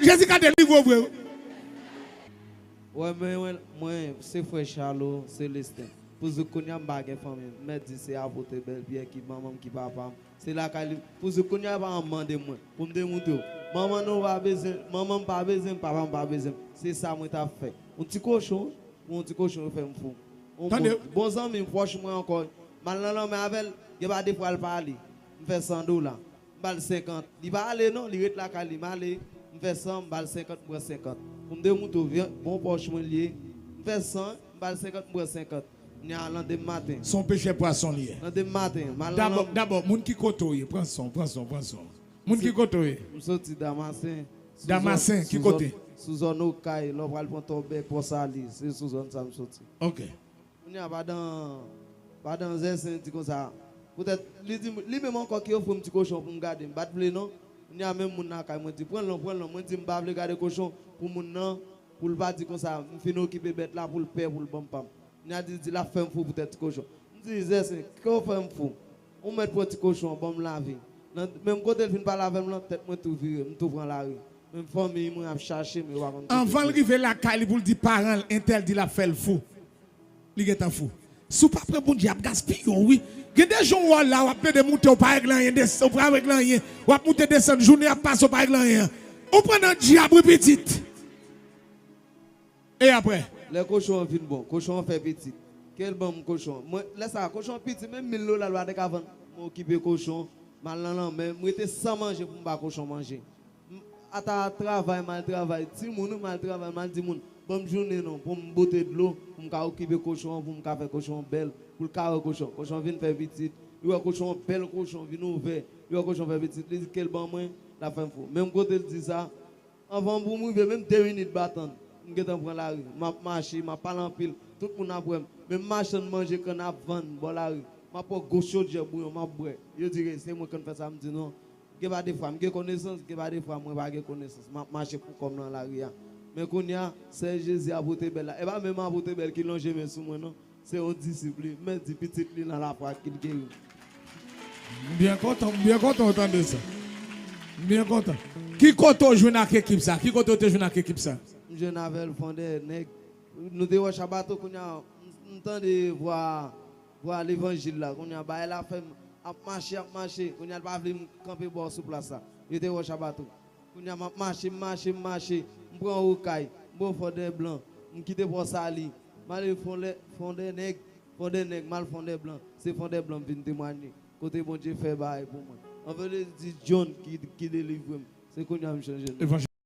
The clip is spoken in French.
Jessica délivre vrai. Ouais, mais moi, c'est frère Charlot, Célestin. Pour ce qu'on a une famille, mais c'est à votre belle bien qui maman qui papa. C'est là qu'elle pour ce qu'on a pas demandé moi pour me démontrer. Maman non pas besoin, maman pas besoin, papa pas besoin. C'est ça moi t'as fait. Un petit cochon fait me fou. Bon ami franchement encore. Maintenant mais avec il va des fois le parler. Me fait $100. Bal 50. Il va aller non, il reste là qu'elle aller. Me fait 100, bal 50 pour 50. Pour me démontrer bon poche moi lié. Me fait 100, bal 50 pour 50. Son péché poisson lié. D'abord, moun qui côtoie, prends son. Moun qui côtoie. Sorti Damascène. Damascène, qui côté? Sous zone Okaï, l'on va le tomber pour sali, c'est sous zone ça me sorti. OK. On y a pas dans un comme ça. Peut-être lui même encore qui offre un petit cochon pour me garder, me battre non. On y a même moun nakay moi dit prends le moi dit me pas garder cochon pour moun nan pour le pas dire comme ça, me fin occuper bête là pour le père pour le bon pam. On a dit la femme fou peut-être cochon. On dit c'est qu'on fait fou. On met pour petit cochon bon me laver. Même côté il vient pas laver me tête moi tout virer, me tout prend la rue. Même famille moi a chercher me va. Avant arriver la caille pour dire parents interdit la faire fou. Il est en fou. Sous pas prêt bon diable gaspille oui. Il y a des gens là on peut de monter au pas avec rien, descendre pas avec rien. On va monter descendre journée à passer au pas avec rien. On prend un diable petit. Et après les cochons viennent bon, cochon fait petit. Quel bon cochon. Moi laisse ça cochon petit même 1000 $ la loi de avant. M'occuper cochon. Maintenant mais moi était sans manger pour pas cochon manger. À ta travail mal travail, si moun mal travail mal dit moun. Bonne journée non pour me botter de l'eau, pour me occuper cochon, pour me faire cochon belle, pour le carré cochon. Cochon vient faire petit. Il y a cochon belle cochon vient ouvert. Il y a cochon fait petit. Il dit quel bon moi la femme fou. Même côté il dit ça. Avant pour moi même 2 minutes battant. Je prends la rue, je marche, je parle en pile, tout le monde a pris. Même marche manger quand on vend dans la rue. Je prends gauche je bouillon, je bois. Je dis c'est moi qui fais ça, je dis non. Je n'ai pas de fois, je connaissance, je n'ai pas de fois, je n'ai pas de connaissance. Je marche comme dans la rue. Mais quand il y a, c'est Jésus à voter belle. Et pas même à voter belle qui l'ont jamais sous moi, non. C'est un disciple, mais des petites lignes dans la foi qui guérit. Bien content d'entendre ça. Bien content. Qui content jouer dans l'équipe ça? Qui content jouer dans l'équipe ça? Je n'avais le fondé, nous devons Shabbat, qu'on a temps de voir l'évangile là, qu'on a bah la femme à marcher, qu'on a pas voulu camper bord sur place ça. Je devons Shabbat, qu'on a marcher, on prend au caille, bon fondé blanc, on quitte pour sali, mal fondé nègre, mal fondé blanc, c'est fondé blanc vient témoigner. Côté bon Dieu fait bail pour moi. On veut dire John qui délivre, c'est qu'on a changé.